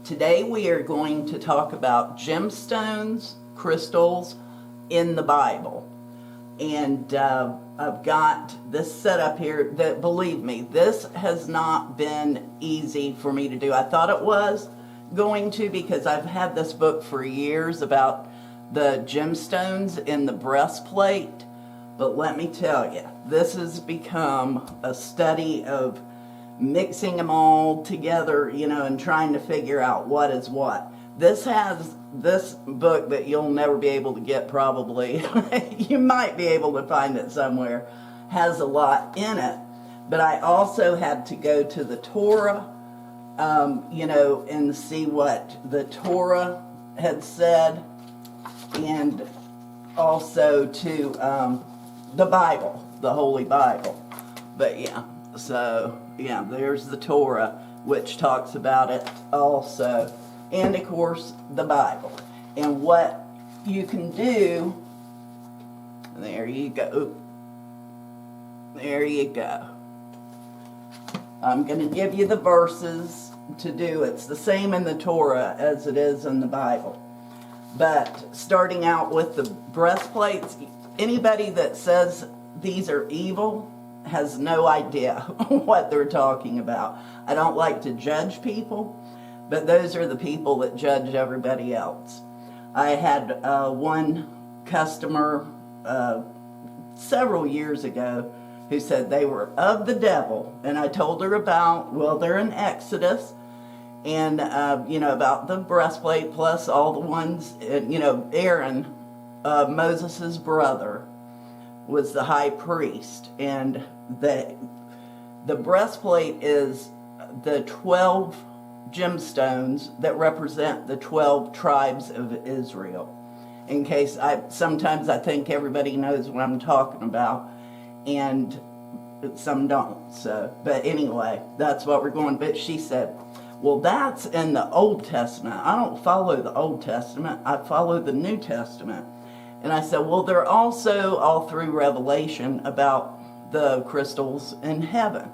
Today we are going to talk about gemstones, crystals in the Bible. And I've got this set up here that, believe me, this has not been easy for me to do. I thought it was going to, because I've had this book for years about the gemstones in the breastplate. But let me tell you, this has become a study of mixing them all together, and trying to figure out what is what. This book that you'll never be able to get, probably, you might be able to find it somewhere, has a lot in it. But I also had to go to the Torah, and see what the Torah had said, and also to the Bible, the Holy Bible. But there's the Torah, which talks about it also. And of course, the Bible. And what you can do, there you go. There you go. I'm going to give you the verses to do. It's the same in the Torah as it is in the Bible. But starting out with the breastplates, anybody that says these are evil has no idea what they're talking about. I don't like to judge people, but those are the people that judge everybody else. I had one customer several years ago who said they were of the devil, and I told her about, they're in Exodus, and about the breastplate, plus all the ones, Aaron, Moses' brother, was the high priest, and the breastplate is the 12 gemstones that represent the 12 tribes of Israel. In case sometimes I think everybody knows what I'm talking about, and some don't. So, but anyway, that's what we're going. But she said, well, that's in the Old Testament. I don't follow the Old Testament. I follow the New Testament. And I said, well, they're also all through Revelation about the crystals in heaven.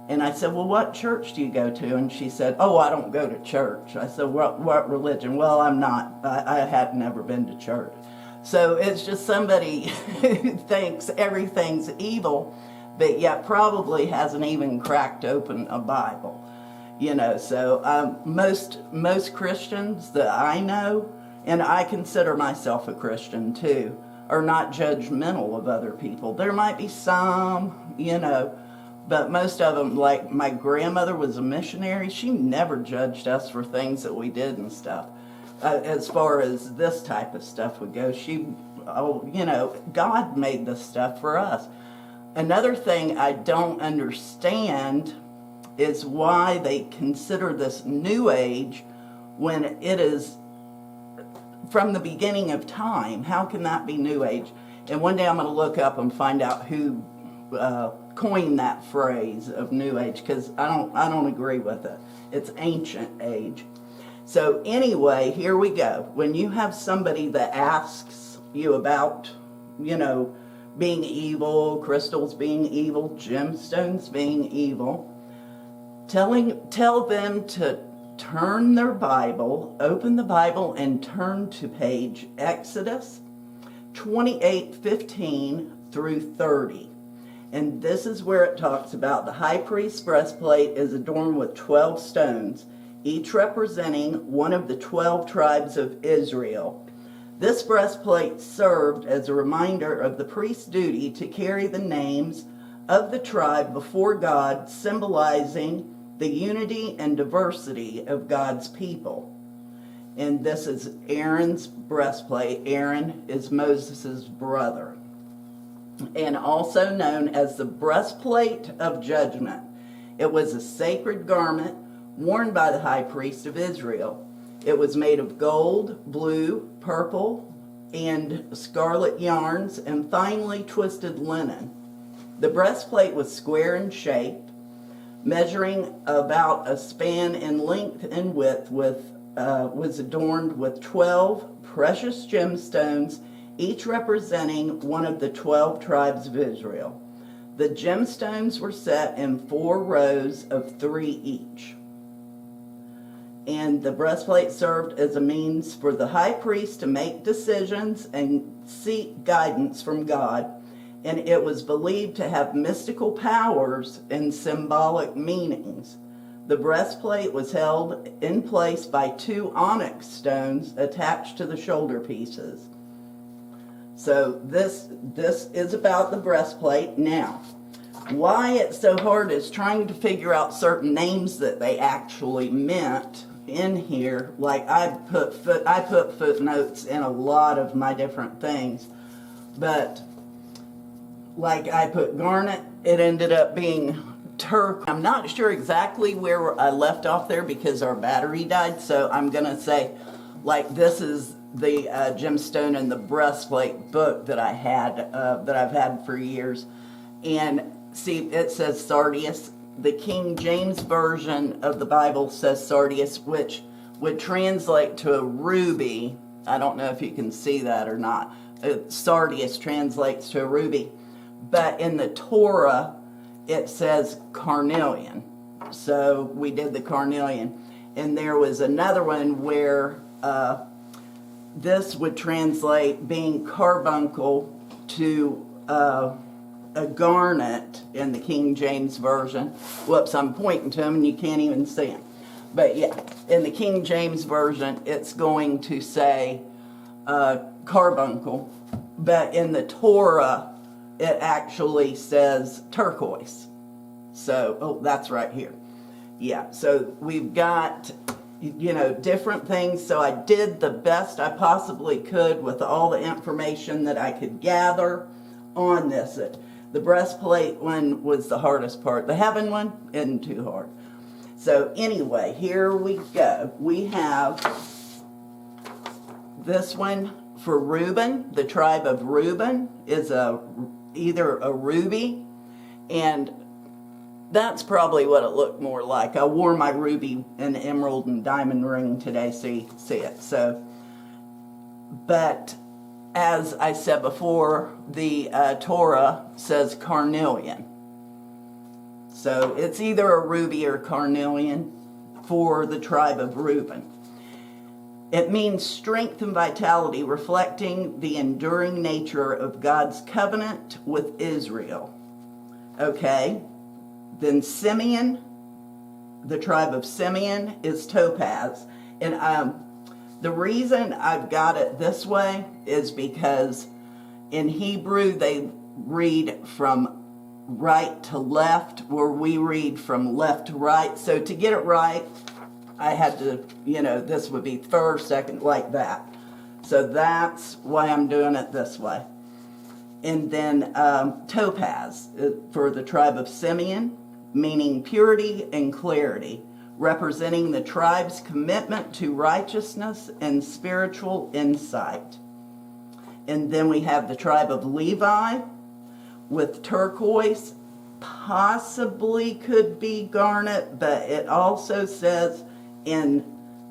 And I said, well, what church do you go to? And she said, oh, I don't go to church. I said, what religion? Well, I'm not. I had never been to church. So it's just somebody who thinks everything's evil, but yet probably hasn't even cracked open a Bible. So most Christians that I know, and I consider myself a Christian too, are not judgmental of other people. There might be some, but most of them, like my grandmother was a missionary. She never judged us for things that we did and stuff. As far as this type of stuff would go, God made this stuff for us. Another thing I don't understand is why they consider this New Age when it is from the beginning of time. How can that be New Age? And one day I'm going to look up and find out who coined that phrase of New Age, because I don't agree with it. It's ancient age. So anyway, here we go. When you have somebody that asks you about, being evil, crystals being evil, gemstones being evil, tell them to turn their Bible, open the Bible, and turn to page Exodus 28:15 through 30. And this is where it talks about the high priest's breastplate is adorned with 12 stones, each representing one of the 12 tribes of Israel. This breastplate served as a reminder of the priest's duty to carry the names of the tribe before God, symbolizing the unity and diversity of God's people. And this is Aaron's breastplate. Aaron is Moses' brother, and also known as the breastplate of judgment. It was a sacred garment worn by the high priest of Israel. It was made of gold, blue, purple, and scarlet yarns, and finely twisted linen. The breastplate was square in shape, measuring about a span in length and width, was adorned with 12 precious gemstones, each representing one of the 12 tribes of Israel. The gemstones were set in 4 rows of 3 each. And the breastplate served as a means for the high priest to make decisions and seek guidance from God. And it was believed to have mystical powers and symbolic meanings. The breastplate was held in place by 2 onyx stones attached to the shoulder pieces. So this is about the breastplate. Now, why it's so hard is trying to figure out certain names that they actually meant in here. Like I put footnotes in a lot of my different things, but like I put garnet, it ended up being turquoise. I'm not sure exactly where I left off there because our battery died, so I'm gonna say like this is the Gemstone and the Breastplate book that I had, that I've had for years. And see, it says sardius. The King James Version of the Bible says sardius, which would translate to a ruby. I don't know if you can see that or not. Sardius translates to a ruby. But in the Torah, it says carnelian. So we did the carnelian. And there was another one where this would translate being carbuncle to a garnet in the King James Version. Whoops, I'm pointing to them and you can't even see them. But yeah, in the King James Version, it's going to say carbuncle. But in the Torah, it actually says turquoise. So, oh, that's right here. Yeah, so we've got, you know, different things. So I did the best I possibly could with all the information that I could gather on this. The breastplate one was the hardest part. The heaven one isn't too hard. So anyway, here we go. We have this one for Reuben. The tribe of Reuben is either a ruby, and that's probably what it looked more like. I wore my ruby and emerald and diamond ring today, so you can see it. So, but as I said before, the Torah says carnelian. So it's either a ruby or carnelian for the tribe of Reuben. It means strength and vitality, reflecting the enduring nature of God's covenant with Israel. Okay, then Simeon, the tribe of Simeon, is topaz. And the reason I've got it this way is because in Hebrew they read from right to left, where we read from left to right. So to get it right, I had to, you know, this would be first, second, like that. So that's why I'm doing it this way. And then topaz for the tribe of Simeon, meaning purity and clarity, representing the tribe's commitment to righteousness and spiritual insight. And then we have the tribe of Levi with turquoise, possibly could be garnet, but it also says in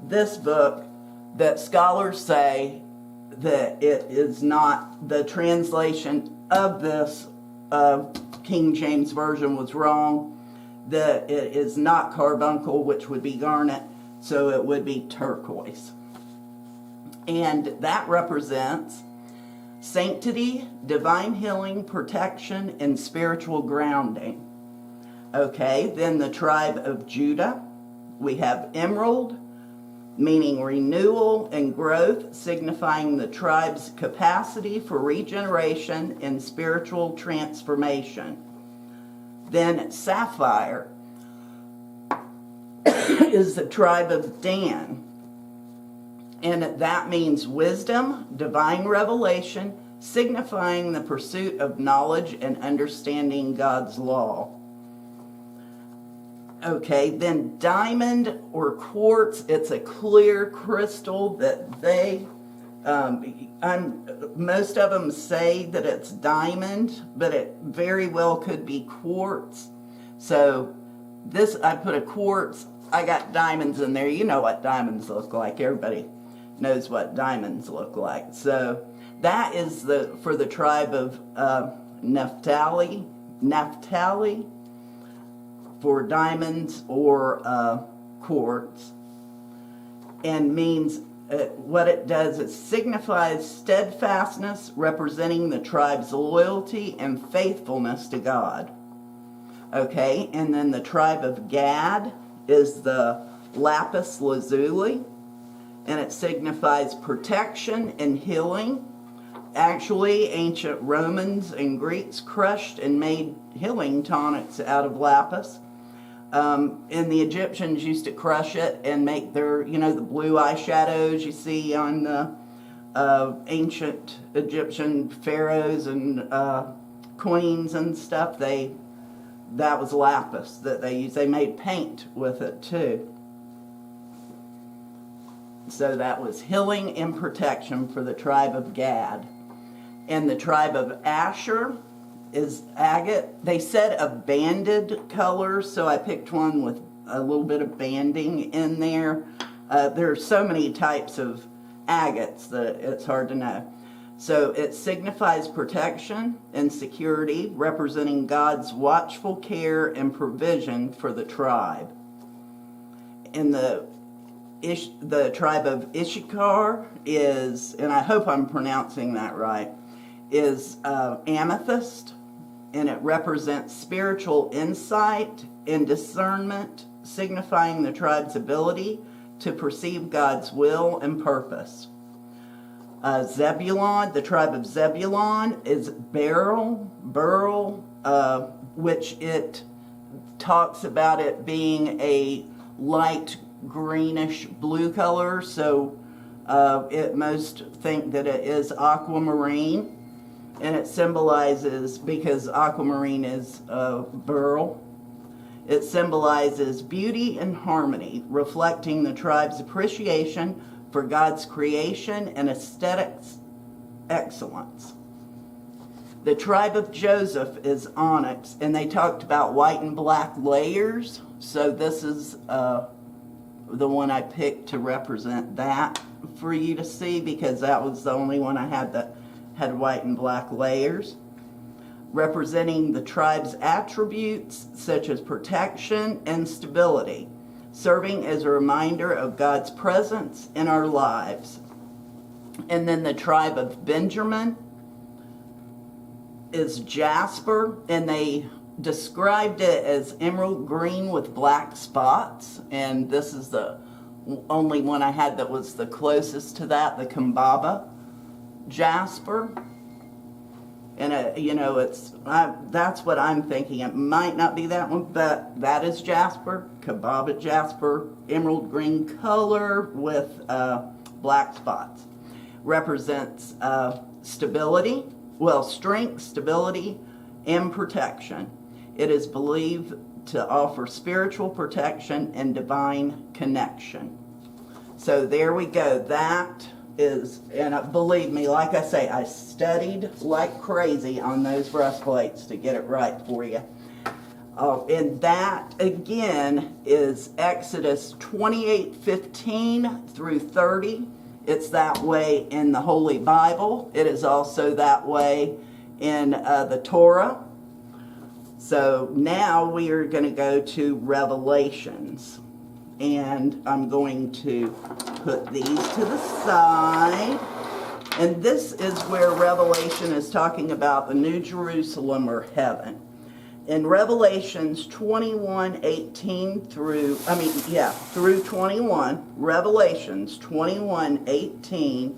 this book that scholars say that it is not, the translation of this King James Version was wrong, that it is not carbuncle, which would be garnet, so it would be turquoise. And that represents sanctity, divine healing, protection, and spiritual grounding. Okay, then the tribe of Judah, we have emerald, meaning renewal and growth, signifying the tribe's capacity for regeneration and spiritual transformation. Then sapphire is the tribe of Dan. And that means wisdom, divine revelation, signifying the pursuit of knowledge and understanding God's law. Okay, then diamond or quartz, it's a clear crystal that they, most of them say that it's diamond, but it very well could be quartz. So this, I put a quartz, I got diamonds in there. You know what diamonds look like. Everybody knows what diamonds look like. So that is for the tribe of Naphtali, for diamonds or quartz. and means what it does, it signifies steadfastness, representing the tribe's loyalty and faithfulness to God. Okay, and then the tribe of Gad is the lapis lazuli, and it signifies protection and healing. Actually, ancient Romans and Greeks crushed and made healing tonics out of lapis. And the Egyptians used to crush it and make their, the blue eyeshadows you see on the ancient Egyptian pharaohs and queens and stuff. That was lapis that they used. They made paint with it too. So that was healing and protection for the tribe of Gad. And the tribe of Asher is agate. They said a banded color, so I picked one with a little bit of banding in there. There are so many types of agates that it's hard to know. So it signifies protection and security, representing God's watchful care and provision for the tribe. And the tribe of Issachar is, and I hope I'm pronouncing that right, is amethyst, and it represents spiritual insight and discernment, signifying the tribe's ability to perceive God's will and purpose. Zebulon, the tribe of Zebulon, is beryl, which it talks about it being a light greenish blue color, so it most think that it is aquamarine, and it symbolizes, because aquamarine is beryl, it symbolizes beauty and harmony, reflecting the tribe's appreciation for God's creation and aesthetics excellence. The tribe of Joseph is onyx, and they talked about white and black layers, so this is the one I picked to represent that for you to see, because that was the only one I had that had white and black layers, representing the tribe's attributes such as protection and stability, serving as a reminder of God's presence in our lives. And then the tribe of Benjamin is jasper, and they described it as emerald green with black spots, and this is the only one I had that was the closest to that, the Kambaba jasper. And that's what I'm thinking. It might not be that one, but that is jasper, Kambaba jasper, emerald green color with black spots. Represents stability, strength, stability, and protection. It is believed to offer spiritual protection and divine connection. So there we go. That is, and believe me, like I say, I studied like crazy on those breastplates to get it right for you. And that, again, is Exodus 28:15 through 30. It's that way in the Holy Bible. It is also that way in the Torah. So now we are going to go to Revelations. And I'm going to put these to the side. And this is where Revelation is talking about the New Jerusalem or heaven. In Revelations 21:18 through 21, Revelations 21:18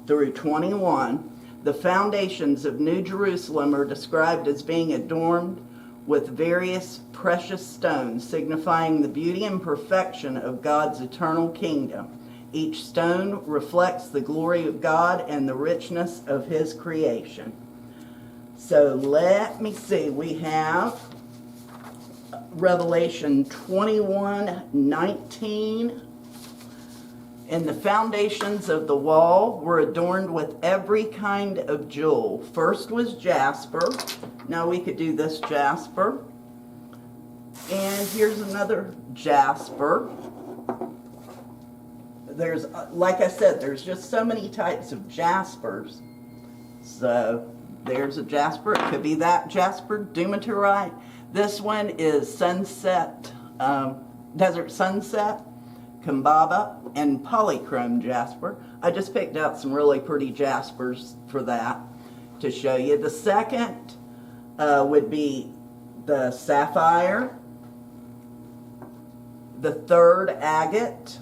through 21, the foundations of New Jerusalem are described as being adorned with various precious stones, signifying the beauty and perfection of God's eternal kingdom. Each stone reflects the glory of God and the richness of His creation. So let me see, we have Revelation 21:19. And the foundations of the wall were adorned with every kind of jewel. First was jasper. Now we could do this jasper. And here's another jasper. There's, like I said, there's just so many types of jaspers. So there's a jasper. It could be that jasper, dumaterite. This one is sunset, desert sunset. Kambaba, and polychrome jasper. I just picked out some really pretty jaspers for that to show you. The second would be the sapphire. The third, agate.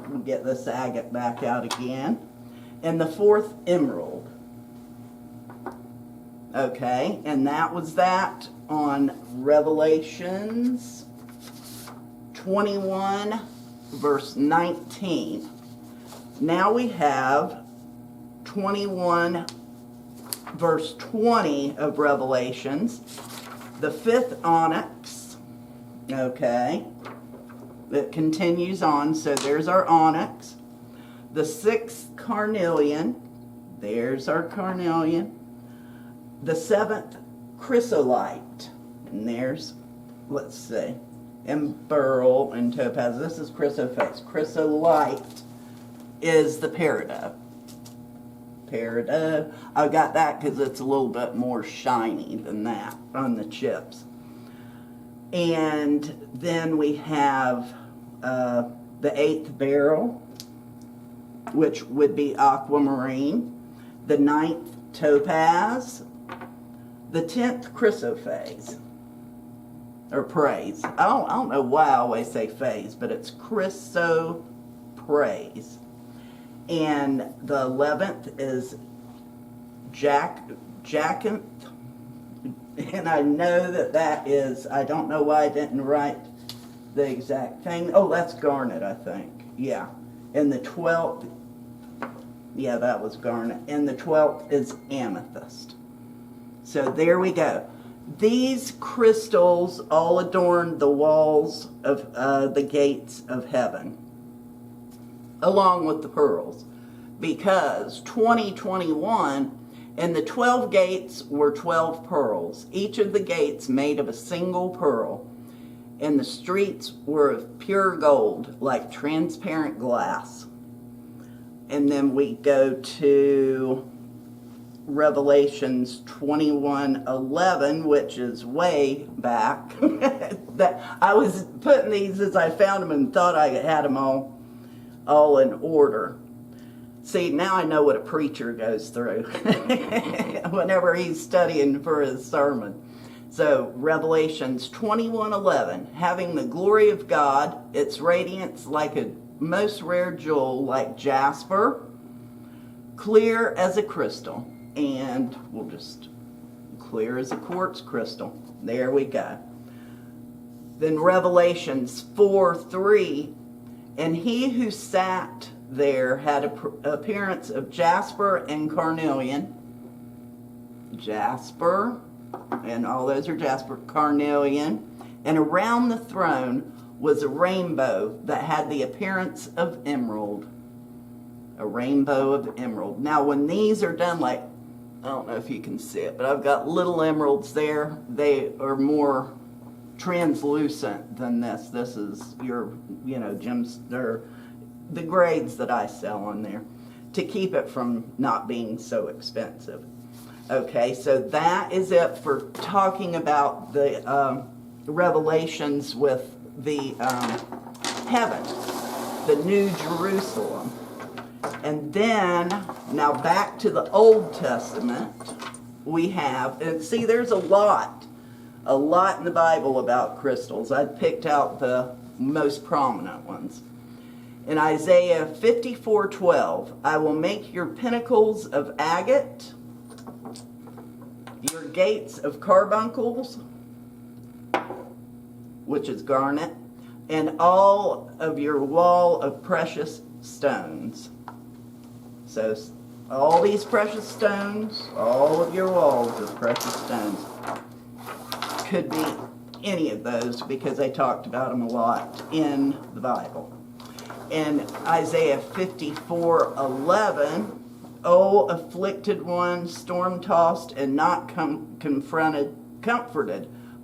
We'll get this agate back out again. And the fourth, emerald. Okay, and that was that on Revelations 21, verse 19. Now we have 21, verse 20 of Revelations. The fifth onyx, okay, it continues on, so there's our onyx. The sixth carnelian, there's our carnelian. The seventh chrysolite, and there's, let's see, and beryl and topaz. This is chrysoprase. Chrysolite is the peridot. Peridot, I got that because it's a little bit more shiny than that on the chips. And then we have the eighth beryl, which would be aquamarine. The ninth topaz. The 10th chrysoprase, or praise. I don't know why I always say phase, but it's chrysoprase. And the 11th is jacinth. And I know that is, I don't know why I didn't write the exact thing. Oh, that's garnet, I think. Yeah. And the 12th, yeah, that was garnet. And the 12th is amethyst. So there we go. These crystals all adorn the walls of the gates of heaven, along with the pearls, because 2021, and the 12 gates were 12 pearls, each of the gates made of a single pearl, and the streets were of pure gold, like transparent glass. And then we go to Revelations 21:11, which is way back. That I was putting these as I found them and thought I had them all in order. See, now I know what a preacher goes through whenever he's studying for his sermon. So Revelations 21:11, having the glory of God, its radiance like a most rare jewel, like jasper, clear as a crystal. And we'll just clear as a quartz crystal. There we go. Then Revelations 4:3, and he who sat there had an appearance of jasper and carnelian. Jasper, and all those are jasper, carnelian. And around the throne was a rainbow that had the appearance of emerald. A rainbow of emerald. Now when these are done, like, I don't know if you can see it, but I've got little emeralds there. They are more translucent than this. This is your, gems, they're the grades that I sell on there to keep it from not being so expensive. Okay, so that is it for talking about the revelations with the heaven, the New Jerusalem. And then, now back to the Old Testament, we have, and see, there's a lot in the Bible about crystals. I picked out the most prominent ones. In Isaiah 54:12, I will make your pinnacles of agate, your gates of carbuncles, which is garnet, and all of your wall of precious stones. So all these precious stones, all of your walls of precious stones, could be any of those because they talked about them a lot in the Bible. In Isaiah 54:11, O afflicted one, storm-tossed and not comforted,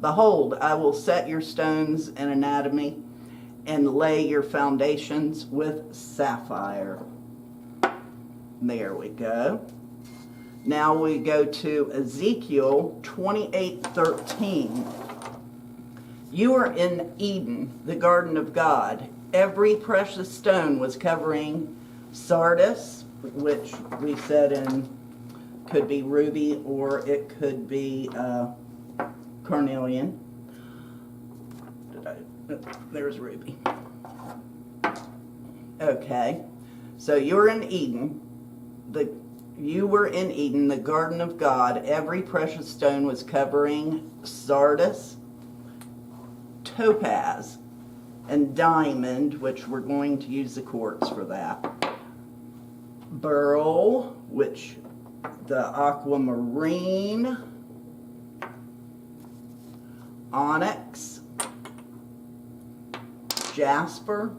behold, I will set your stones in anatomy and lay your foundations with sapphire. There we go. Now we go to Ezekiel 28:13. You are in Eden, the garden of God. every precious stone was covering sardis, which we said could be ruby or it could be carnelian. There's ruby. Okay, so you're in Eden. You were in Eden, the garden of God. Every precious stone was covering sardis, topaz, and diamond, which we're going to use the quartz for that. Beryl, which the aquamarine, onyx, jasper,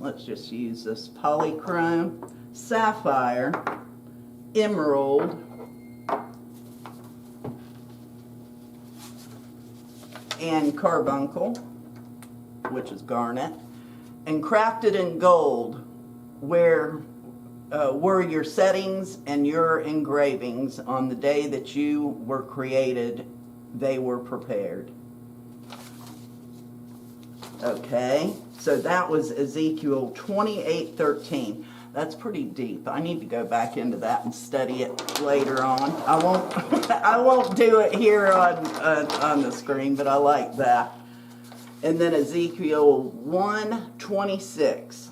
let's just use this polychrome, sapphire, emerald, and carbuncle, which is garnet, and crafted in gold, where were your settings and your engravings on the day that you were created. They were prepared. Okay, so that was Ezekiel 28:13. That's pretty deep. I need to go back into that and study it later on. I won't I won't do it here on the screen, but I like that. And then Ezekiel 1:26.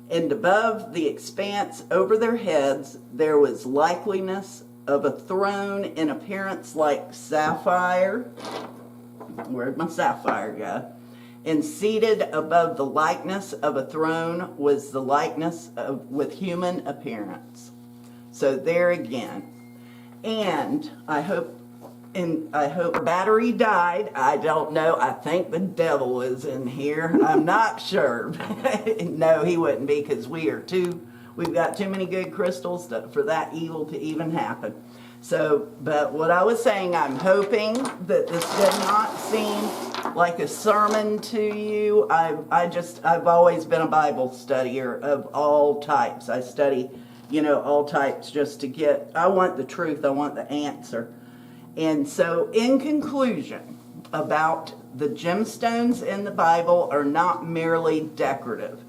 And above the expanse over their heads there was likeness of a throne in appearance like sapphire. Where'd my sapphire go? And seated above the likeness of a throne was the likeness with human appearance. So there again. And I hope battery died. I don't know. I think the devil is in here. I'm not sure. No, he wouldn't be, because we've got too many good crystals for that evil to even happen. So, but what I was saying, I'm hoping that this did not seem like a sermon to you. I've always been a Bible studier of all types. I study, all types just to I want the truth. I want the answer. And so, in conclusion, about the gemstones in the Bible are not merely decorative.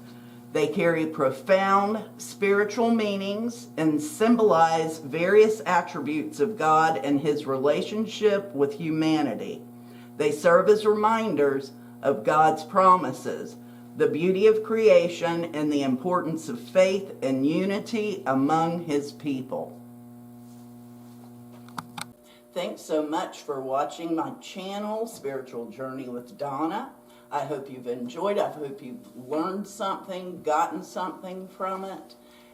They carry profound spiritual meanings and symbolize various attributes of God and His relationship with humanity. They serve as reminders of God's promises, the beauty of creation, and the importance of faith and unity among His people. Thanks so much for watching my channel, Spiritual Journey with Donna. I hope you've enjoyed. I hope you've learned something, gotten something from it.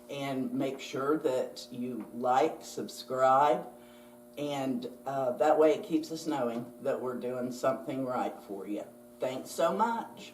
And make sure that you like, subscribe, and that way it keeps us knowing that we're doing something right for you. Thanks so much.